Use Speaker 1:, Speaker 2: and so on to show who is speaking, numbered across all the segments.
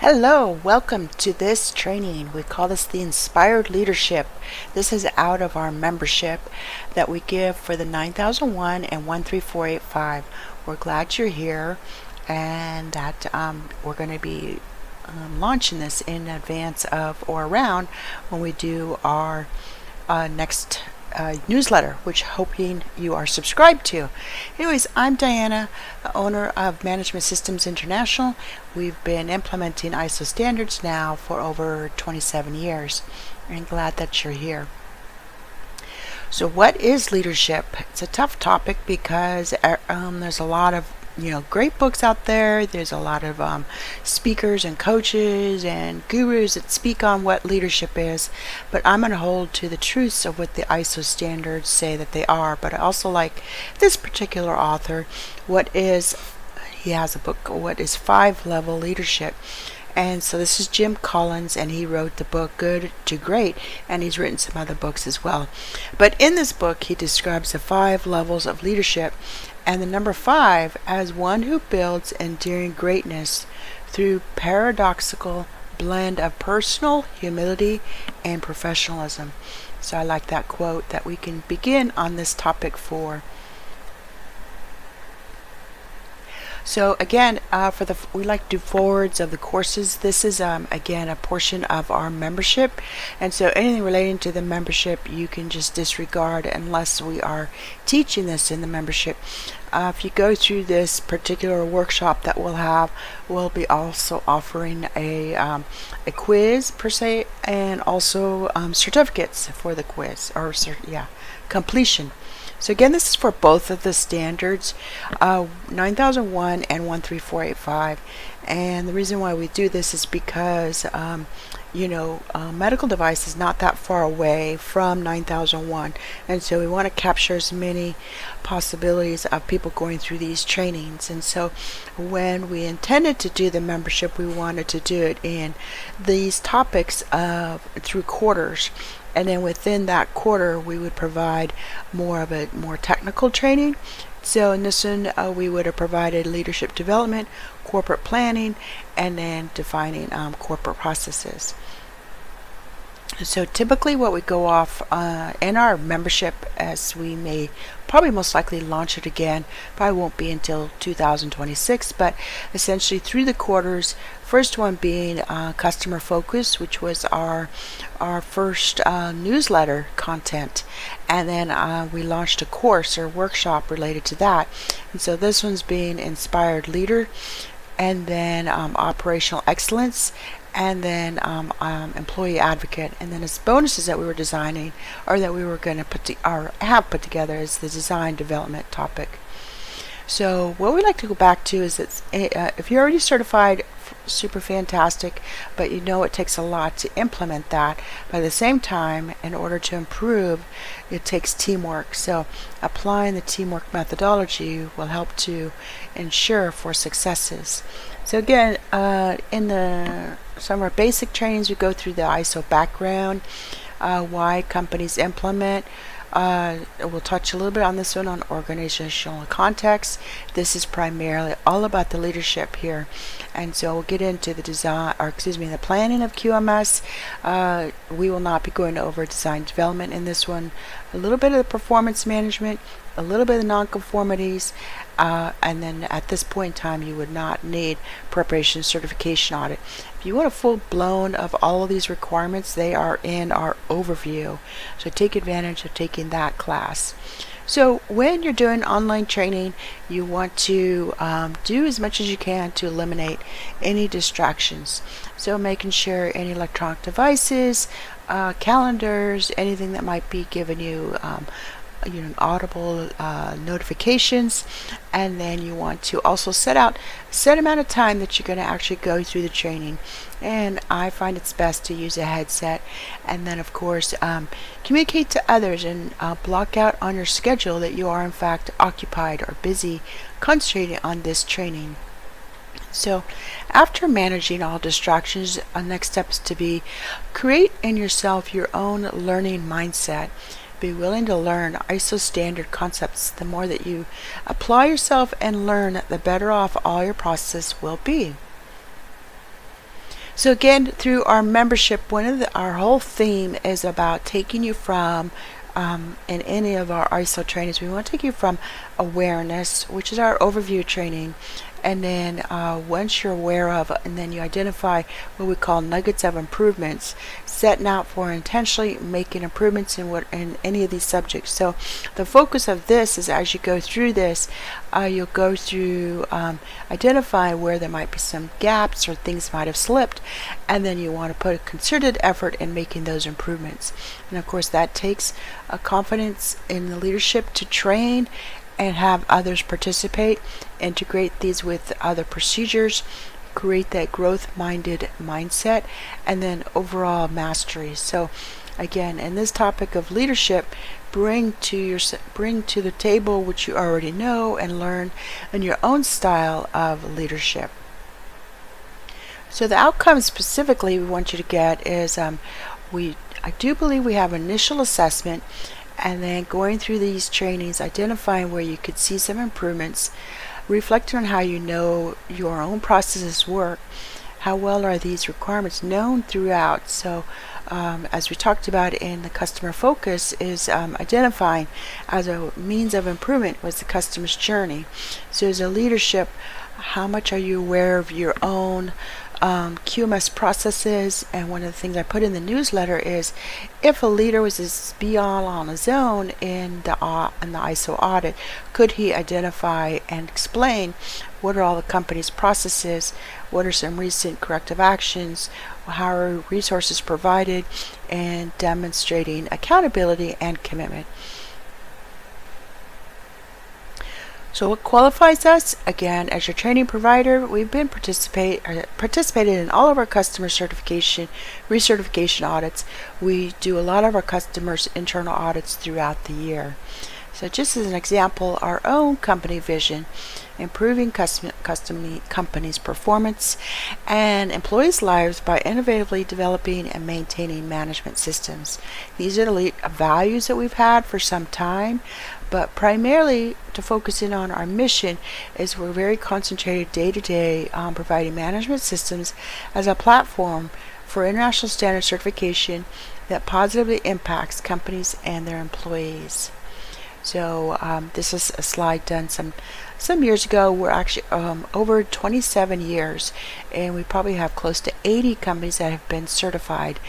Speaker 1: Hello, welcome to this training. We call this the Inspired Leadership. This is out of our membership that we give for the 9001 and 13485. We're glad you're here and that we're going to be launching this in advance of or around when we do our next newsletter, which hoping you are subscribed to. Anyways, I'm Diana, the owner of Management Systems International. We've been implementing ISO standards now for over 27 years. I'm glad that you're here. So what is leadership? It's a tough topic because there's a lot of great books out there. There's a lot of speakers and coaches and gurus that speak on what leadership is, but I'm going to hold to the truths of what the ISO standards say that they are. But I also like this particular author. He has a book, What is 5-Level Leadership? And so this is Jim Collins, and he wrote the book Good to Great, and he's written some other books as well. But in this book, he describes the 5 levels of leadership, and the number 5 as one who builds enduring greatness through paradoxical blend of personal humility and professionalism. So I like that quote that we can begin on this topic for. So again, we like to do forwards of the courses. This is again a portion of our membership, and so anything relating to the membership you can just disregard unless we are teaching this in the membership. If you go through this particular workshop that we'll be also offering a quiz per se, and also certificates for the quiz or completion. So again, this is for both of the standards, 9001 and 13485. And the reason why we do this is because, medical device is not that far away from 9001. And so we want to capture as many possibilities of people going through these trainings. And so when we intended to do the membership, we wanted to do it in these topics through quarters. And then within that quarter, we would provide more technical training. So in this one, we would have provided leadership development, corporate planning, and then defining corporate processes. So typically what we go off in our membership, as we may probably most likely launch it again, probably won't be until 2026, but essentially through the quarters, first one being customer focus, which was our first newsletter content, and then we launched a course or workshop related to that. And so this one's being inspired leader, and then operational excellence, and then employee advocate, and then as bonuses that we were designing or that we were going to have put together is the design development topic. So what we like to go back to is that if you're already certified, super fantastic, but it takes a lot to implement that. But at the same time, in order to improve, it takes teamwork. So applying the teamwork methodology will help to ensure for successes. So again, in some of our basic trainings, we go through the ISO background, why companies implement. We'll touch a little bit on this one on organizational context. This is primarily all about the leadership here, and so we'll get into the planning of QMS. We will not be going over design development in this one. A little bit of the performance management, a little bit of the nonconformities, and then at this point in time you would not need preparation certification audit. If you want a full blown of all of these requirements, they are in our overview, so take advantage of taking that class. So when you're doing online training, you want to do as much as you can to eliminate any distractions. So making sure any electronic devices, calendars, anything that might be giving you audible notifications, and then you want to also set amount of time that you're going to actually go through the training. And I find it's best to use a headset, and then of course communicate to others and block out on your schedule that you are in fact occupied or busy concentrating on this training. So after managing all distractions, our next step is to create in yourself your own learning mindset. Be willing to learn ISO standard concepts. The more that you apply yourself and learn, the better off all your process will be. So again, through our membership, our whole theme is about taking you from, in any of our ISO trainings, we want to take you from awareness, which is our overview training, and then once you're aware of, and then you identify what we call nuggets of improvements, setting out for intentionally making improvements in any of these subjects. So the focus of this is, as you go through this, you'll go through identifying where there might be some gaps or things might have slipped, and then you want to put a concerted effort in making those improvements. And of course that takes a confidence in the leadership to train and have others participate, integrate these with other procedures, create that growth-minded mindset, and then overall mastery. So again, in this topic of leadership, bring to the table what you already know and learn in your own style of leadership. So the outcome specifically we want you to get is I do believe we have initial assessment, and then going through these trainings, identifying where you could see some improvements, reflecting on how you know your own processes work, how well are these requirements known throughout. So as we talked about in the customer focus, is identifying as a means of improvement was the customer's journey. So as a leadership, how much are you aware of your own QMS processes? And one of the things I put in the newsletter is, if a leader was to be all on his own in the ISO audit, could he identify and explain what are all the company's processes, what are some recent corrective actions, how are resources provided, and demonstrating accountability and commitment. So what qualifies us? Again, as your training provider, we've been participated in all of our customer certification, recertification audits. We do a lot of our customers' internal audits throughout the year. So just as an example, our own company vision, improving company's performance and employees' lives by innovatively developing and maintaining management systems. These are the values that we've had for some time, but primarily to focus in on our mission is we're very concentrated day to day on providing management systems as a platform for international standard certification that positively impacts companies and their employees. So this is a slide done some years ago. We're actually over 27 years, and we probably have close to 80 companies that have been certified.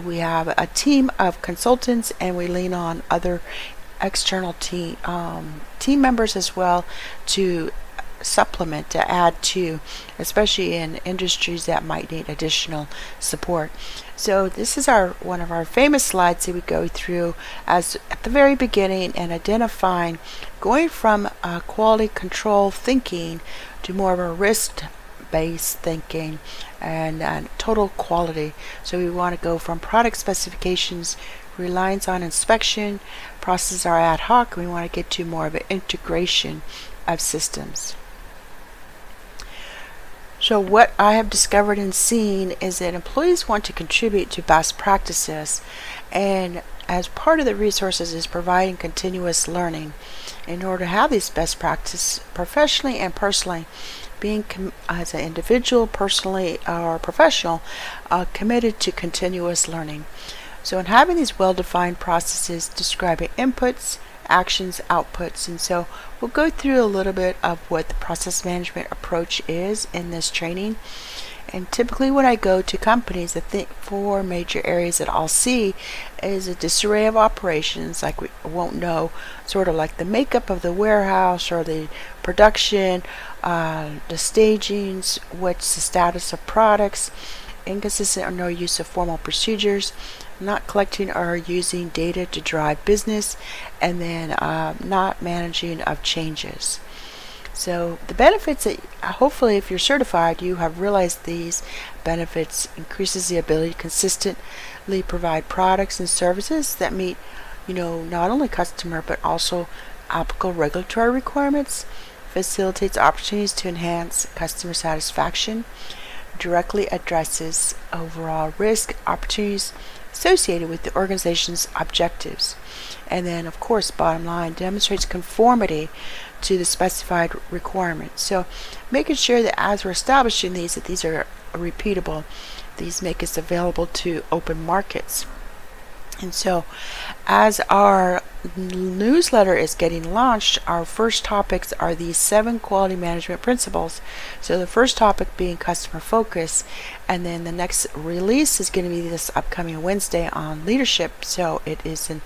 Speaker 1: We have a team of consultants, and we lean on other external team members as well to supplement, to add to, especially in industries that might need additional support. So this is one of our famous slides that we go through as at the very beginning, and identifying, going from quality control thinking to more of a risk-based thinking and total quality. So we want to go from product specifications, reliance on inspection, processes are ad hoc, and we want to get to more of an integration of systems. So what I have discovered and seen is that employees want to contribute to best practices, and as part of the resources is providing continuous learning in order to have these best practices professionally and personally, being as an individual, personally or professional, committed to continuous learning. So in having these well-defined processes describing inputs, actions, outputs, and so we'll go through a little bit of what the process management approach is in this training. And typically when I go to companies, the 4 major areas that I'll see is a disarray of operations, like we won't know sort of like the makeup of the warehouse or the production, the stagings, what's the status of products, inconsistent or no use of formal procedures, not collecting or using data to drive business, and then not managing of changes. So the benefits that hopefully if you're certified you have realized these benefits increases the ability to consistently provide products and services that meet not only customer but also applicable regulatory requirements, facilitates opportunities to enhance customer satisfaction, directly addresses overall risk opportunities associated with the organization's objectives, and then of course bottom line demonstrates conformity to the specified requirements. So making sure that as we're establishing these, that these are repeatable. These make us available to open markets. And so as our newsletter is getting launched, our first topics are these 7 quality management principles. So the first topic being customer focus, and then the next release is going to be this upcoming Wednesday on leadership. So it is an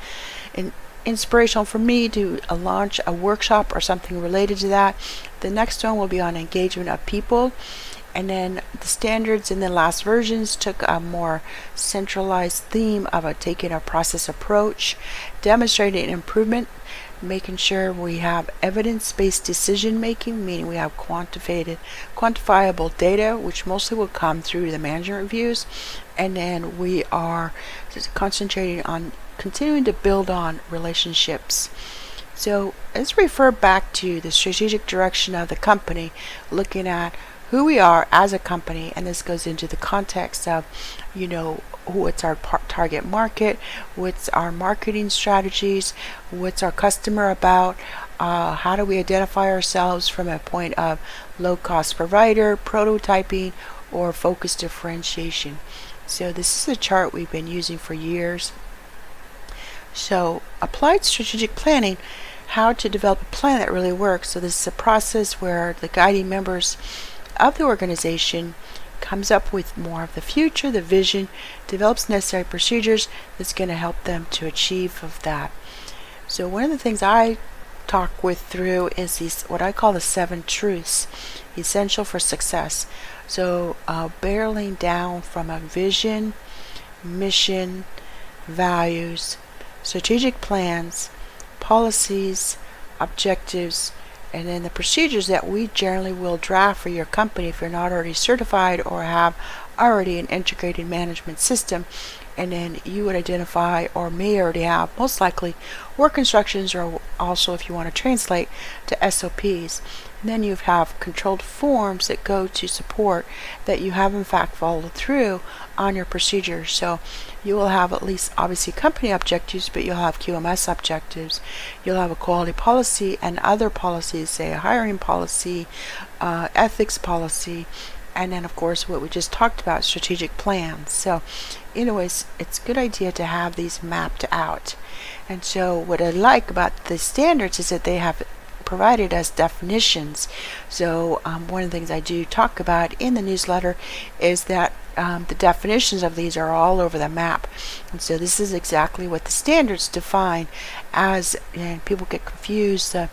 Speaker 1: inspirational for me to launch a workshop or something related to that. The next one will be on engagement of people. And then the standards in the last versions took a more centralized theme of taking a process approach, demonstrating improvement, making sure we have evidence-based decision making, meaning we have quantifiable data, which mostly will come through the management reviews. And then we are just concentrating on continuing to build on relationships. So let's refer back to the strategic direction of the company, looking at who we are as a company, and this goes into the context of, what's our target market, what's our marketing strategies, what's our customer about, how do we identify ourselves from a point of low-cost provider, prototyping, or focused differentiation. So this is a chart we've been using for years. So applied strategic planning, how to develop a plan that really works. So this is a process where the guiding members of the organization comes up with more of the future, the vision, develops necessary procedures that's going to help them to achieve of that. So one of the things I talk through is these, what I call the 7 truths, essential for success. So barreling down from a vision, mission, values, strategic plans, policies, objectives, and then the procedures that we generally will draft for your company if you're not already certified or have already an integrated management system. And then you would identify, or may already have, most likely, work instructions, or also if you want to translate to SOPs. And then you have controlled forms that go to support that you have in fact followed through on your procedures. So you will have at least obviously company objectives, but you'll have QMS objectives. You'll have a quality policy and other policies, say a hiring policy, ethics policy, and then of course what we just talked about, strategic plans. So anyways, it's a good idea to have these mapped out. And so what I like about the standards is that they have provided us definitions. So one of the things I do talk about in the newsletter is that the definitions of these are all over the map. And so this is exactly what the standards define as, and people get confused, the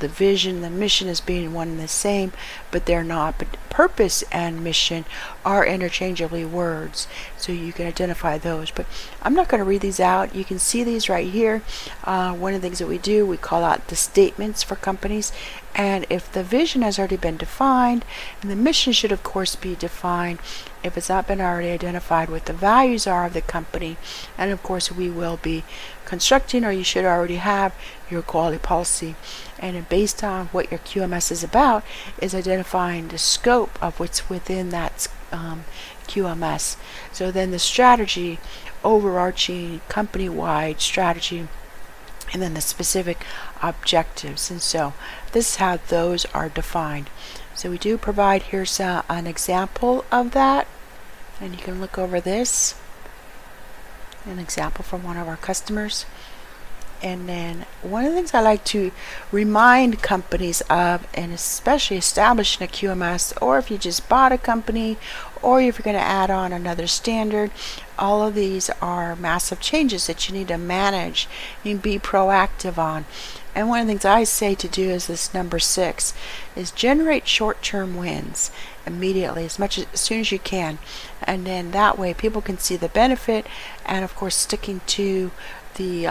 Speaker 1: vision, the mission as being one and the same, but they're not. But purpose and mission are interchangeably words, so you can identify those. But I'm not going to read these out. You can see these right here. One of the things that we do, we call out the statements for companies. And if the vision has already been defined, and the mission should of course be defined, if it's not been already identified what the values are of the company, and of course we will be constructing, or you should already have, your quality policy. And based on what your QMS is about, is identifying the scope of what's within that QMS. So then the strategy, overarching company-wide strategy, and then the specific objectives. And so this is how those are defined. So we do provide, here's an example of that, and you can look over this, an example from one of our customers. And then one of the things I like to remind companies of, and especially establishing a QMS, or if you just bought a company, or if you're going to add on another standard, all of these are massive changes that you need to manage and be proactive on. And one of the things I say to do is this number 6, is generate short-term wins immediately, as soon as you can. And then that way people can see the benefit, and of course sticking to the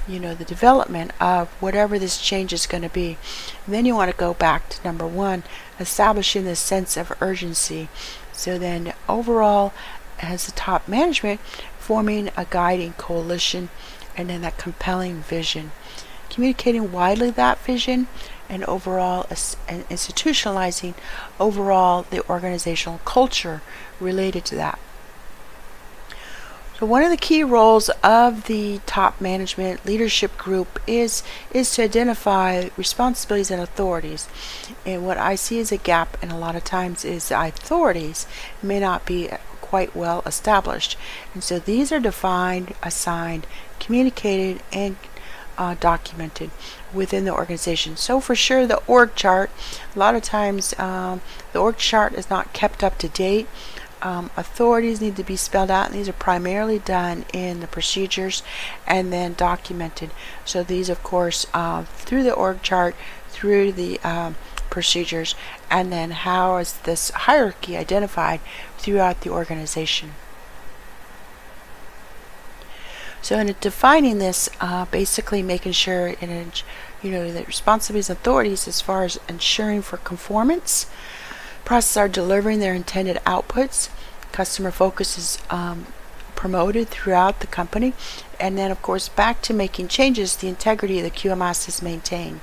Speaker 1: the development of whatever this change is going to be. And then you want to go back to number 1, establishing this sense of urgency. So then overall, as the top management, forming a guiding coalition, and then that compelling vision, communicating widely that vision, and overall institutionalizing overall the organizational culture related to that. So one of the key roles of the top management leadership group is to identify responsibilities and authorities. And what I see as a gap, and a lot of times, is the authorities may not be quite well established. And so these are defined, assigned, communicated, and documented within the organization. So for sure, the org chart, a lot of times the org chart is not kept up to date. Authorities need to be spelled out, and these are primarily done in the procedures and then documented. So these, of course, through the org chart, through the procedures, and then how is this hierarchy identified throughout the organization. So in defining this, basically making sure the responsibilities and authorities as far as ensuring for conformance, processes are delivering their intended outputs, customer focus is promoted throughout the company, and then of course back to making changes, the integrity of the QMS is maintained.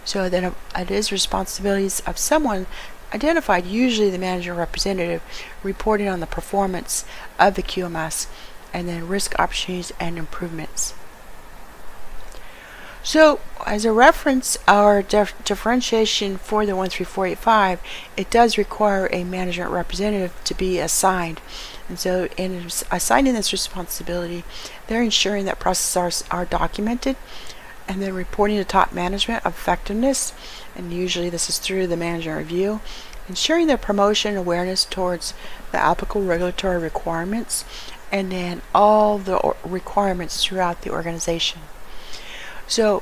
Speaker 1: So then it is responsibilities of someone identified, usually the manager or representative, reporting on the performance of the QMS, and then risk, opportunities, and improvements. So as a reference, our differentiation for the 13485, it does require a management representative to be assigned. And so in assigning this responsibility, they're ensuring that processes are documented, and then reporting to top management of effectiveness, and usually this is through the management review, ensuring their promotion awareness towards the applicable regulatory requirements, and then all the requirements throughout the organization. So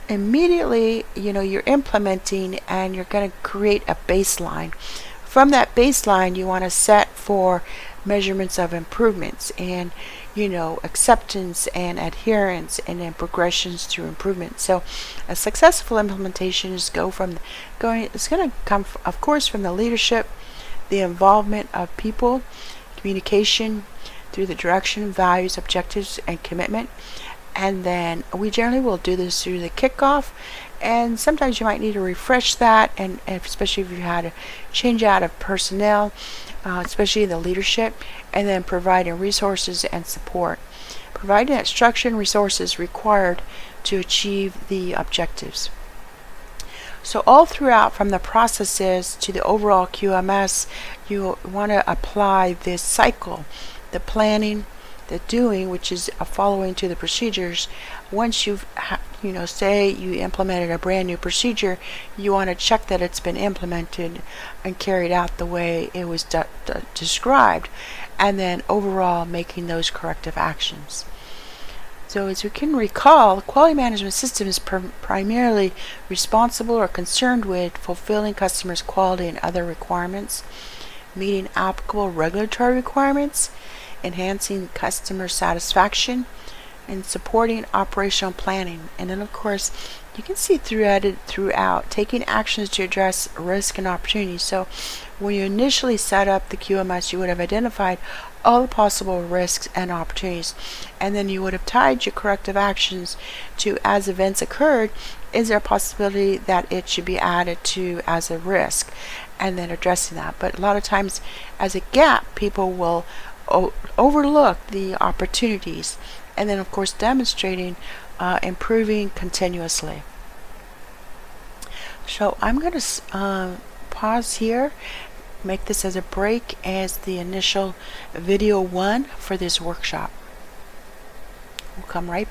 Speaker 1: immediately, you're implementing and you're going to create a baseline. From that baseline, you want to set for measurements of improvements and, acceptance and adherence, and then progressions through improvement. So a successful implementation is it's going to come, of course, from the leadership, the involvement of people, communication through the direction, values, objectives, and commitment. And then we generally will do this through the kickoff, and sometimes you might need to refresh that, and especially if you had a change out of personnel, especially the leadership, and then providing resources and support, providing that structure and resources required to achieve the objectives. So all throughout, from the processes to the overall QMS, you want to apply this cycle, the planning, the doing, which is a following to the procedures. Once you've say you implemented a brand new procedure, you want to check that it's been implemented and carried out the way it was described, and then overall making those corrective actions. So as we can recall, the quality management system is primarily responsible or concerned with fulfilling customers' quality and other requirements, meeting applicable regulatory requirements, enhancing customer satisfaction, and supporting operational planning. And then of course you can see throughout taking actions to address risk and opportunities. So when you initially set up the QMS, you would have identified all the possible risks and opportunities, and then you would have tied your corrective actions to, as events occurred, is there a possibility that it should be added to as a risk, and then addressing that. But a lot of times as a gap, people will overlook the opportunities, and then of course demonstrating improving continuously. So I'm going to pause here, make this as a break as the initial video 1 for this workshop. We'll come right